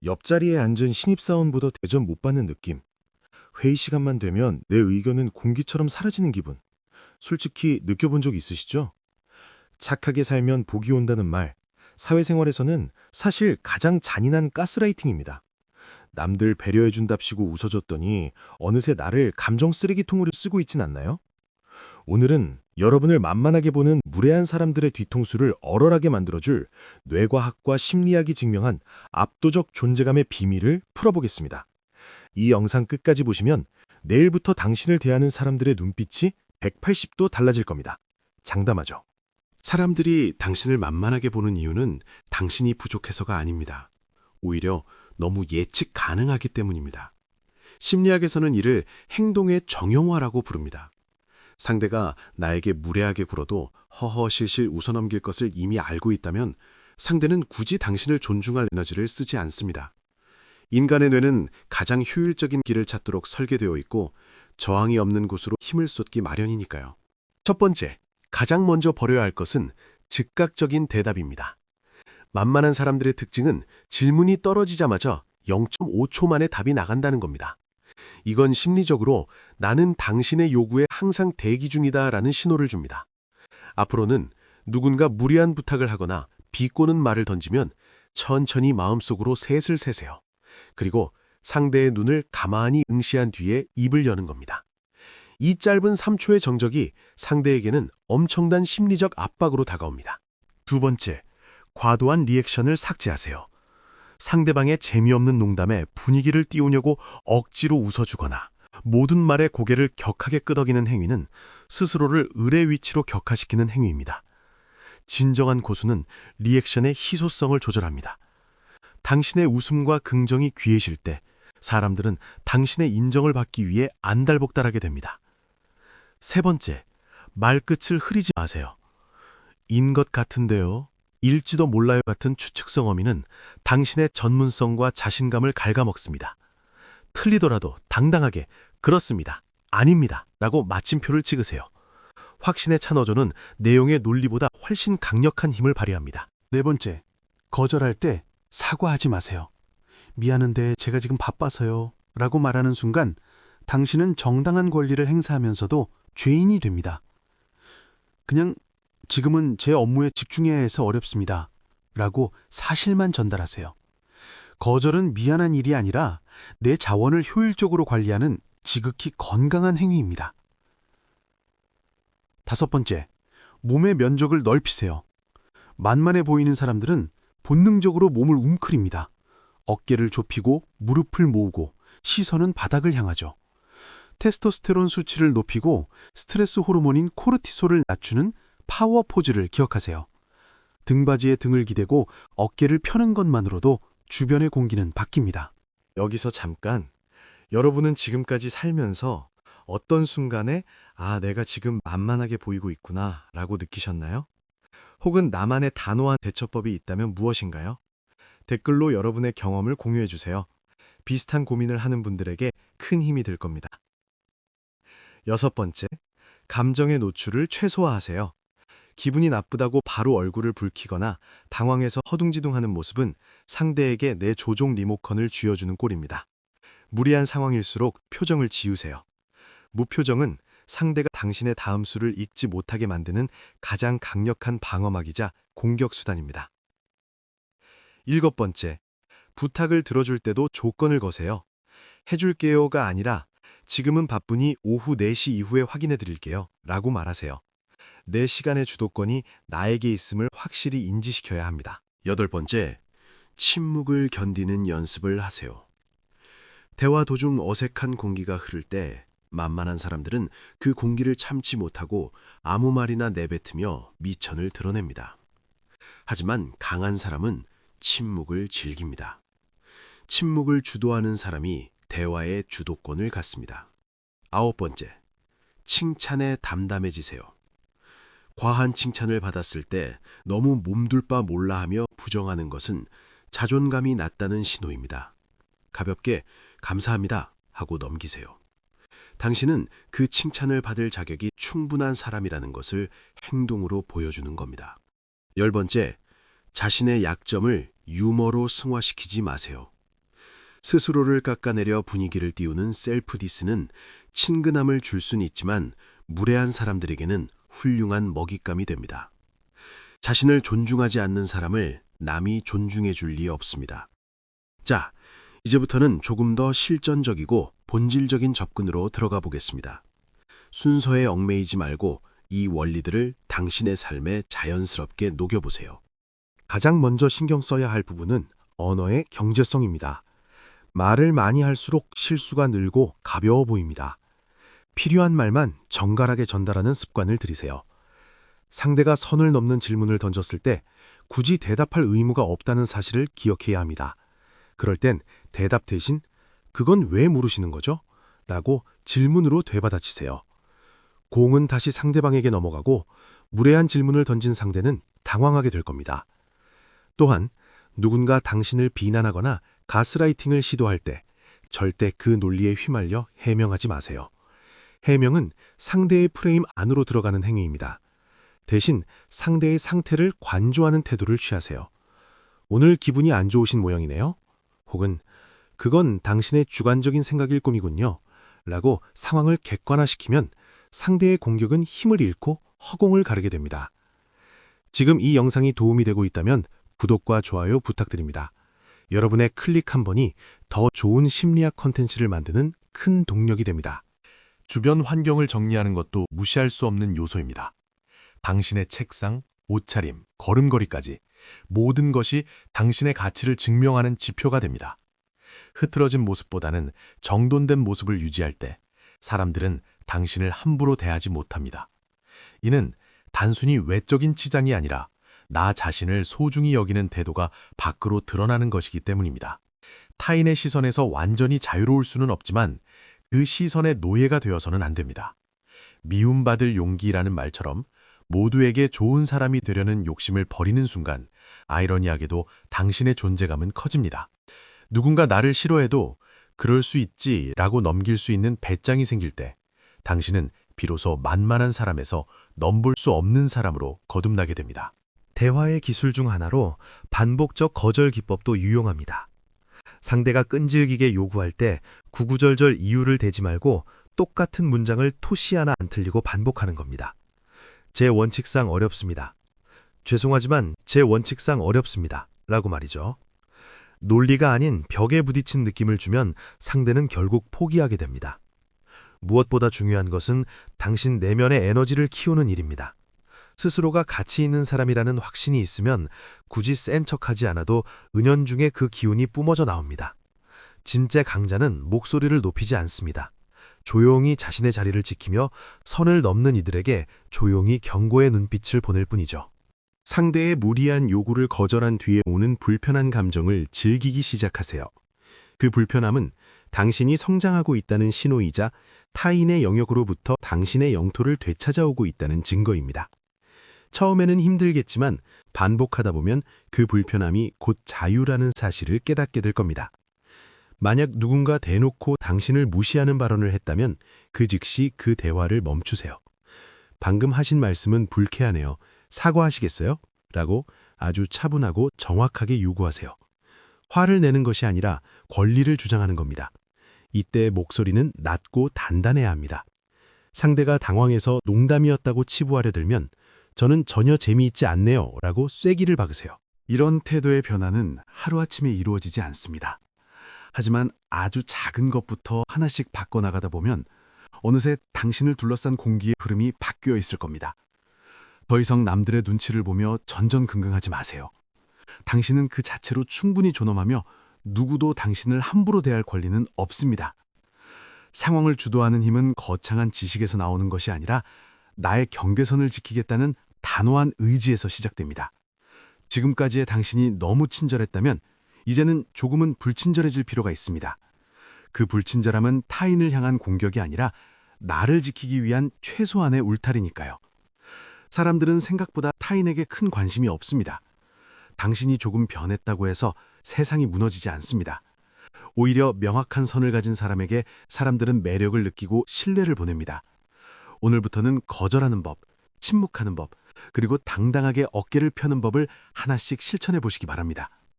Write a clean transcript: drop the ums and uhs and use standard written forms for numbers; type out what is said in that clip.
옆자리에 앉은 신입사원보다 대접 못 받는 느낌. 회의 시간만 되면 내 의견은 공기처럼 사라지는 기분. 솔직히 느껴본 적 있으시죠? 착하게 살면 복이 온다는 말. 사회생활에서는 사실 가장 잔인한 가스라이팅입니다. 남들 배려해준답시고 웃어줬더니 어느새 나를 감정 쓰레기통으로 쓰고 있진 않나요? 오늘은 여러분을 만만하게 보는 무례한 사람들의 뒤통수를 얼얼하게 만들어줄 뇌과학과 심리학이 증명한 압도적 존재감의 비밀을 풀어보겠습니다. 이 영상 끝까지 보시면 내일부터 당신을 대하는 사람들의 눈빛이 180도 달라질 겁니다. 장담하죠. 사람들이 당신을 만만하게 보는 이유는 당신이 부족해서가 아닙니다. 오히려 너무 예측 가능하기 때문입니다. 심리학에서는 이를 행동의 정형화라고 부릅니다. 상대가 나에게 무례하게 굴어도 허허실실 웃어넘길 것을 이미 알고 있다면 상대는 굳이 당신을 존중할 에너지를 쓰지 않습니다. 인간의 뇌는 가장 효율적인 길을 찾도록 설계되어 있고 저항이 없는 곳으로 힘을 쏟기 마련이니까요. 첫 번째, 가장 먼저 버려야 할 것은 즉각적인 대답입니다. 만만한 사람들의 특징은 질문이 떨어지자마자 0.5초 만에 답이 나간다는 겁니다. 이건 심리적으로 나는 당신의 요구에 항상 대기 중이다라는 신호를 줍니다. 앞으로는 누군가 무리한 부탁을 하거나 비꼬는 말을 던지면 천천히 마음속으로 셋을 세세요. 그리고 상대의 눈을 가만히 응시한 뒤에 입을 여는 겁니다. 이 짧은 3초의 정적이 상대에게는 엄청난 심리적 압박으로 다가옵니다. 두 번째, 과도한 리액션을 삭제하세요. 상대방의 재미없는 농담에 분위기를 띄우려고 억지로 웃어주거나 모든 말에 고개를 격하게 끄덕이는 행위는 스스로를 을의 위치로 격화시키는 행위입니다. 진정한 고수는 리액션의 희소성을 조절합니다. 당신의 웃음과 긍정이 귀해질 때 사람들은 당신의 인정을 받기 위해 안달복달하게 됩니다. 세 번째, 말끝을 흐리지 마세요. 인 것 같은데요. 일지도 몰라요 같은 추측성 어미는 당신의 전문성과 자신감을 갉아먹습니다. 틀리더라도 당당하게 그렇습니다, 아닙니다 라고 마침표를 찍으세요. 확신에 찬 어조는 내용의 논리보다 훨씬 강력한 힘을 발휘합니다. 네 번째, 거절할 때 사과하지 마세요. 미안한데 제가 지금 바빠서요 라고 말하는 순간 당신은 정당한 권리를 행사하면서도 죄인이 됩니다. 그냥 지금은 제 업무에 집중해야 해서 어렵습니다 라고 사실만 전달하세요. 거절은 미안한 일이 아니라 내 자원을 효율적으로 관리하는 지극히 건강한 행위입니다. 다섯 번째, 몸의 면적을 넓히세요. 만만해 보이는 사람들은 본능적으로 몸을 웅크립니다. 어깨를 좁히고 무릎을 모으고 시선은 바닥을 향하죠. 테스토스테론 수치를 높이고 스트레스 호르몬인 코르티솔을 낮추는 파워 포즈를 기억하세요. 등받이에 등을 기대고 어깨를 펴는 것만으로도 주변의 공기는 바뀝니다. 여기서 잠깐, 여러분은 지금까지 살면서 어떤 순간에 내가 지금 만만하게 보이고 있구나 라고 느끼셨나요? 혹은 나만의 단호한 대처법이 있다면 무엇인가요? 댓글로 여러분의 경험을 공유해 주세요. 비슷한 고민을 하는 분들에게 큰 힘이 될 겁니다. 여섯 번째, 감정의 노출을 최소화하세요. 기분이 나쁘다고 바로 얼굴을 붉히거나 당황해서 허둥지둥하는 모습은 상대에게 내 조종 리모컨을 쥐어주는 꼴입니다. 무리한 상황일수록 표정을 지우세요. 무표정은 상대가 당신의 다음 수를 읽지 못하게 만드는 가장 강력한 방어막이자 공격수단입니다. 일곱 번째, 부탁을 들어줄 때도 조건을 거세요. 해줄게요가 아니라 지금은 바쁘니 오후 4시 이후에 확인해 드릴게요 라고 말하세요. 내 시간의 주도권이 나에게 있음을 확실히 인지시켜야 합니다. 여덟 번째, 침묵을 견디는 연습을 하세요. 대화 도중 어색한 공기가 흐를 때 만만한 사람들은 그 공기를 참지 못하고 아무 말이나 내뱉으며 미천을 드러냅니다. 하지만 강한 사람은 침묵을 즐깁니다. 침묵을 주도하는 사람이 대화의 주도권을 갖습니다. 아홉 번째, 칭찬에 담담해지세요. 과한 칭찬을 받았을 때 너무 몸둘 바 몰라 하며 부정하는 것은 자존감이 낮다는 신호입니다. 가볍게 감사합니다 하고 넘기세요. 당신은 그 칭찬을 받을 자격이 충분한 사람이라는 것을 행동으로 보여주는 겁니다. 열 번째, 자신의 약점을 유머로 승화시키지 마세요. 스스로를 깎아내려 분위기를 띄우는 셀프 디스는 친근함을 줄 수는 있지만 무례한 사람들에게는 훌륭한 먹잇감이 됩니다. 자신을 존중하지 않는 사람을 남이 존중해 줄 리 없습니다. 자, 이제부터는 조금 더 실전적이고 본질적인 접근으로 들어가 보겠습니다. 순서에 얽매이지 말고 이 원리들을 당신의 삶에 자연스럽게 녹여보세요. 가장 먼저 신경 써야 할 부분은 언어의 경제성입니다. 말을 많이 할수록 실수가 늘고 가벼워 보입니다. 필요한 말만 정갈하게 전달하는 습관을 들이세요. 상대가 선을 넘는 질문을 던졌을 때 굳이 대답할 의무가 없다는 사실을 기억해야 합니다. 그럴 땐 대답 대신 "그건 왜 물으시는 거죠?" 라고 질문으로 되받아치세요. 공은 다시 상대방에게 넘어가고 무례한 질문을 던진 상대는 당황하게 될 겁니다. 또한 누군가 당신을 비난하거나 가스라이팅을 시도할 때 절대 그 논리에 휘말려 해명하지 마세요. 해명은 상대의 프레임 안으로 들어가는 행위입니다. 대신 상대의 상태를 관조하는 태도를 취하세요. "오늘 기분이 안 좋으신 모양이네요." 혹은 "그건 당신의 주관적인 생각일 꿈이군요." 라고 상황을 객관화시키면 상대의 공격은 힘을 잃고 허공을 가르게 됩니다. 지금 이 영상이 도움이 되고 있다면 구독과 좋아요 부탁드립니다. 여러분의 클릭 한 번이 더 좋은 심리학 콘텐츠를 만드는 큰 동력이 됩니다. 주변 환경을 정리하는 것도 무시할 수 없는 요소입니다. 당신의 책상, 옷차림, 걸음걸이까지 모든 것이 당신의 가치를 증명하는 지표가 됩니다. 흐트러진 모습보다는 정돈된 모습을 유지할 때 사람들은 당신을 함부로 대하지 못합니다. 이는 단순히 외적인 치장이 아니라 나 자신을 소중히 여기는 태도가 밖으로 드러나는 것이기 때문입니다. 타인의 시선에서 완전히 자유로울 수는 없지만 그 시선의 노예가 되어서는 안 됩니다. 미움받을 용기라는 말처럼 모두에게 좋은 사람이 되려는 욕심을 버리는 순간 아이러니하게도 당신의 존재감은 커집니다. 누군가 나를 싫어해도 "그럴 수 있지" 라고 넘길 수 있는 배짱이 생길 때 당신은 비로소 만만한 사람에서 넘볼 수 없는 사람으로 거듭나게 됩니다. 대화의 기술 중 하나로 반복적 거절 기법도 유용합니다. 상대가 끈질기게 요구할 때 구구절절 이유를 대지 말고 똑같은 문장을 토시 하나 안 틀리고 반복하는 겁니다. "제 원칙상 어렵습니다." "죄송하지만 제 원칙상 어렵습니다." 라고 말이죠. 논리가 아닌 벽에 부딪힌 느낌을 주면 상대는 결국 포기하게 됩니다. 무엇보다 중요한 것은 당신 내면의 에너지를 키우는 일입니다. 스스로가 가치 있는 사람이라는 확신이 있으면 굳이 센 척하지 않아도 은연중에 그 기운이 뿜어져 나옵니다. 진짜 강자는 목소리를 높이지 않습니다. 조용히 자신의 자리를 지키며 선을 넘는 이들에게 조용히 경고의 눈빛을 보낼 뿐이죠. 상대의 무리한 요구를 거절한 뒤에 오는 불편한 감정을 즐기기 시작하세요. 그 불편함은 당신이 성장하고 있다는 신호이자 타인의 영역으로부터 당신의 영토를 되찾아오고 있다는 증거입니다. 처음에는 힘들겠지만 반복하다 보면 그 불편함이 곧 자유라는 사실을 깨닫게 될 겁니다. 만약 누군가 대놓고 당신을 무시하는 발언을 했다면 그 즉시 그 대화를 멈추세요. "방금 하신 말씀은 불쾌하네요. 사과하시겠어요?" 라고 아주 차분하고 정확하게 요구하세요. 화를 내는 것이 아니라 권리를 주장하는 겁니다. 이때 목소리는 낮고 단단해야 합니다. 상대가 당황해서 농담이었다고 치부하려 들면 "저는 전혀 재미있지 않네요" 라고 쐐기를 박으세요. 이런 태도의 변화는 하루아침에 이루어지지 않습니다. 하지만 아주 작은 것부터 하나씩 바꿔나가다 보면 어느새 당신을 둘러싼 공기의 흐름이 바뀌어 있을 겁니다. 더 이상 남들의 눈치를 보며 전전긍긍하지 마세요. 당신은 그 자체로 충분히 존엄하며 누구도 당신을 함부로 대할 권리는 없습니다. 상황을 주도하는 힘은 거창한 지식에서 나오는 것이 아니라 나의 경계선을 지키겠다는 단호한 의지에서 시작됩니다. 지금까지의 당신이 너무 친절했다면 이제는 조금은 불친절해질 필요가 있습니다. 그 불친절함은 타인을 향한 공격이 아니라 나를 지키기 위한 최소한의 울타리니까요. 사람들은 생각보다 타인에게 큰 관심이 없습니다. 당신이 조금 변했다고 해서 세상이 무너지지 않습니다. 오히려 명확한 선을 가진 사람에게 사람들은 매력을 느끼고 신뢰를 보냅니다. 오늘부터는 거절하는 법, 침묵하는 법, 그리고 당당하게 어깨를 펴는 법을 하나씩 실천해 보시기 바랍니다.